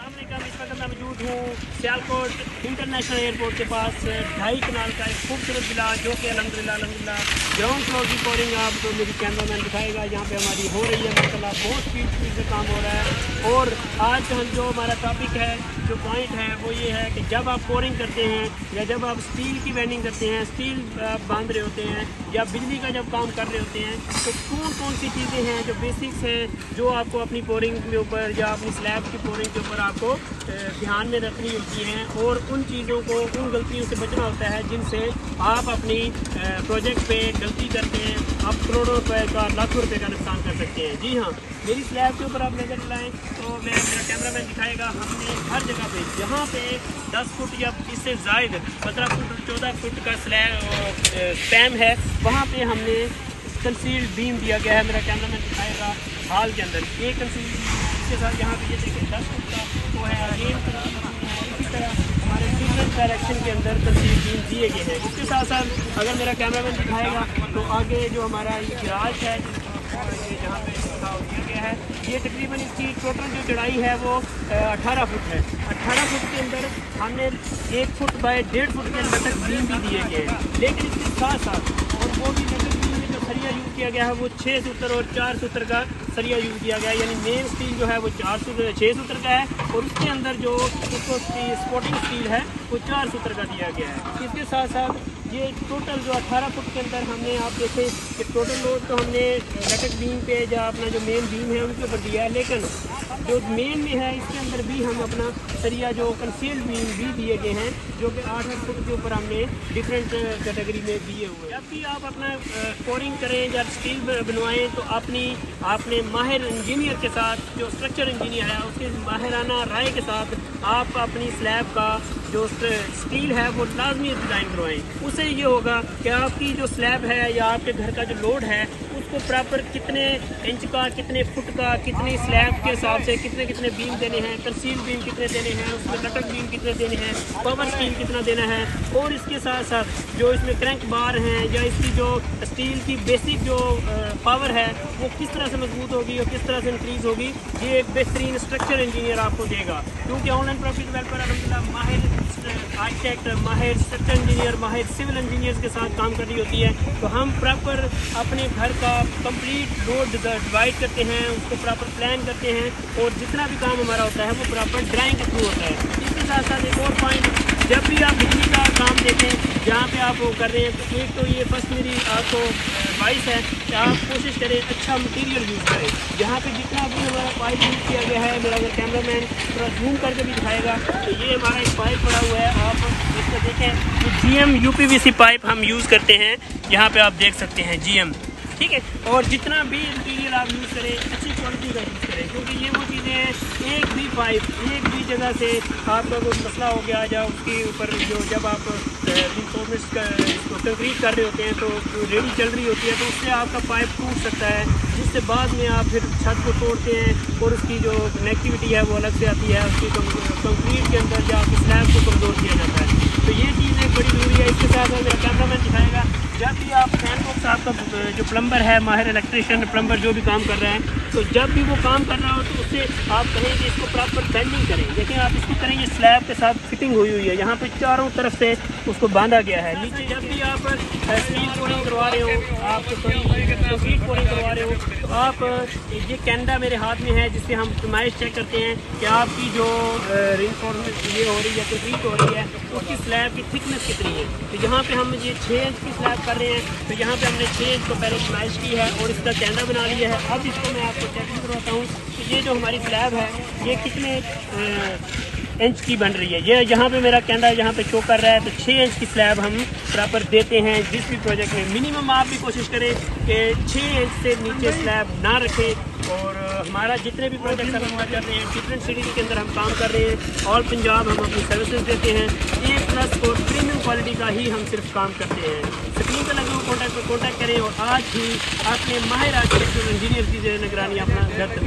अस्सलाम, इस वक्त मैं मौजूद हूँ सियालकोट इंटरनेशनल एयरपोर्ट के पास 2.5 कनाल का एक खूबसूरत विला जो कि अल्हम्दुलिल्लाह ग्राउंड फ्लोर की कोरिंग आपको मेरी कैमरा मैन दिखाएगा। यहाँ पे हमारी हो रही है माशाल्लाह, बहुत स्पीड से काम हो रहा है। और आज हम जो हमारा टॉपिक है, जो पॉइंट है वो ये है कि जब आप कोरिंग करते हैं या जब आप स्टील की वेल्डिंग करते हैं, स्टील आप बांध रहे होते हैं या बिजली का जब काम कर रहे होते हैं, तो कौन कौन सी चीज़ें हैं जो बेसिक्स हैं जो आपको अपनी कोरिंग के ऊपर या अपनी स्लैब की कोरिंग के ऊपर आपको ध्यान में रखनी होती हैं, और उन चीज़ों को, उन गलतियों से बचना होता है जिनसे आप अपनी प्रोजेक्ट पे गलती करते हैं, आप करोड़ों रुपए का, लाखों रुपए का नुकसान कर सकते हैं। जी हाँ, मेरी स्लैब के ऊपर आप नजर चलाएं तो मेरा कैमरा मैन दिखाएगा, हमने हर जगह पे जहाँ पे 10 फुट या इससे ज़ायद 15 फुट 14 फुट का स्पैम है, वहाँ पे हमने कंसील्ड बीम दिया गया है। मेरा कैमरा मैन दिखाएगा हाल के अंदर एक कंसील्ड बीम है, इसके साथ यहाँ पे ये देखिए 10 फुट का वो है अगेन इसी तरह हमारे डिफरेंट डायरेक्शन के अंदर कंसील्ड बीम दिए गए हैं। इसके साथ साथ अगर मेरा कैमरा मैन दिखाएगा तो आगे जो हमारा ये गिराज है जहाँ पे दिया गया है, ये तकरीबन इसकी टोटल जो चौड़ाई है वो 18 फुट है। 18 फुट के अंदर हमने 1 फुट बाय 1.5 फुट के लटक बीम भी दिए गए हैं, लेकिन इसके साथ साथ और वो भी लटक बीम में जो सरिया यूज़ किया गया है वो 6 सूत्र और 4 सूत्र का सरिया यूज़ किया गया है, यानी मेन स्टील जो है वो 6 सूत्र का है और उसके अंदर जो उसको स्पोर्टिंग स्टील है वो 4 सूत्र का दिया गया है। इसके साथ साथ ये टोटल जो 18 फुट के अंदर हमने, आप देखें कि टोटल लोड तो हमने लटक बीम पे या अपना जो मेन बीम है उनके ऊपर दिया है, लेकिन जो मेन में है इसके अंदर भी हम अपना सरिया जो कंसील्ड बीम भी दिए गए हैं जो कि 8 फुट के ऊपर हमने डिफरेंट कैटेगरी में दिए हुए हैं। जब भी आप अपना कोरिंग करें या स्टील बनवाएं तो आपने माहिर इंजीनियर के साथ, जो स्ट्रक्चर इंजीनियर है उसके माहिराना राय के साथ आप अपनी स्लैब का जो स्टील है वो लाजमी डिज़ाइन करवाएं। उससे ये होगा कि आपकी जो स्लैब है या आपके घर का जो लोड है उसको प्रॉपर कितने इंच का, कितने फुट का, कितनी स्लैब के हिसाब से कितने बीम देने हैं, कंसील बीम कितने देने हैं, उसमें लटक बीम कितने देने हैं, पावर स्टील कितना देना है, और इसके साथ साथ जो इसमें क्रैंक बार हैं या इसकी जो स्टील की बेसिक जो पावर है वो किस तरह से मजबूत होगी और किस तरह से इंक्रीज़ होगी, ये एक बेहतरीन स्ट्रक्चर इंजीनियर आपको देगा। क्योंकि ऑनलाइन प्रॉपर्टी डेवलपर अलहमदुलिल्लाह माहिर आर्किटेक्ट, माहिर स्ट्रक्चर इंजीनियर, माहिर सिविल इंजीनियर्स के साथ काम कर रही होती है, तो हम प्रॉपर अपने घर का कंप्लीट लोड डिवाइड करते हैं, उसको प्रॉपर प्लान करते हैं और जितना भी काम हमारा होता है वो प्रॉपर ड्राइंग के थ्रू होता है। इसके साथ साथ एक और पॉइंट, जब भी आप बिजली का काम देखें जहाँ पे आप वो कर रहे हैं, तो एक तो ये फर्स्ट मेरी आपको एडवाइस है कि आप कोशिश करें अच्छा मटेरियल यूज़ करें। जहाँ पे जितना भी हमारा पाइप यूज़ किया गया है, मेरा अगर कैमरा मैन थोड़ा जूम करके भी दिखाएगा तो ये हमारा एक पाइप पड़ा हुआ है, आप इसको देखें, तो GM UPVC पाइप हम यूज़ करते हैं, यहाँ पे आप देख सकते हैं GM, ठीक है। और जितना भी मटीरियल आप यूज़ करें अच्छी क्वालिटी का यूज़ करें, क्योंकि ये वो चीज़ें हैं, एक भी पाइप एक भी जगह से आपका कोई मसला हो गया या उसके ऊपर जो जब आप कंक्रीट कर रहे होते हैं तो रेडी चल रही होती है तो उससे आपका पाइप टूट सकता है, जिससे बाद में आप फिर छत को तोड़ते हैं और उसकी जो कनेक्टिविटी है वो अलग से आती है, उसकी कंक्रीट के अंदर या आपकी स्लैब को कमज़ोर किया जाता है। तो ये चीज़ें बड़ी ज़रूरी है। इसके साथ मेरा कैमरा मैन दिखाएगा, जब भी आप फैन बॉक्स, आपका जो प्लम्बर है, माहिर इलेक्ट्रिशियन प्लम्बर जो भी काम कर रहा है, तो जब भी वो काम कर रहा हो तो उससे आप कहें कि इसको प्रॉपर बेंडिंग करें। देखिए आप इसको करें, ये स्लैब के साथ फिटिंग हुई है, यहाँ पे चारों तरफ से उसको बांधा गया है। नीचे जब भी आप स्टील कोरिंग करवा रहे हो, आप कंक्रीट कोरिंग करवा रहे हो, तो आप ये कैंडा मेरे हाथ में है जिससे हम पैमाइश चेक करते हैं कि आपकी जो रिइंफोर्समेंट ये हो रही है, कंक्रीट हो रही है, उसकी स्लैब की थिकनेस कितनी है। तो यहाँ पे हम ये 6 इंच की स्लैब कर रहे हैं, तो यहाँ पे हमने 6 इंच को पहले पैमाइश की है और इसका कैंडा बना लिया है। अब इसको मैं आपको चेकिंग करवाता हूँ कि ये जो हमारी स्लैब है ये कितने इंच की बन रही है। ये यहाँ पे मेरा कैंडा यहाँ पे शो कर रहा है, तो 6 इंच की स्लैब हम प्रॉपर देते हैं जिस भी प्रोजेक्ट में। मिनिमम आप भी कोशिश करें कि 6 इंच से नीचे स्लैब ना रखें। और हमारा जितने भी प्रोजेक्ट हम कर रहे हैं, डिफरेंट सिटी के अंदर हम काम कर रहे हैं, ऑल पंजाब हम अपनी सर्विसेज देते हैं, A+ और प्रीमियम क्वालिटी का ही हम सिर्फ काम करते हैं। स्क्रीन पर लगे हुए कॉन्टैक्ट पर कॉन्टैक्ट करें और आज ही अपने माहिर आर्किटेक्चर इंजीनियर की निगरानी अपना घर तक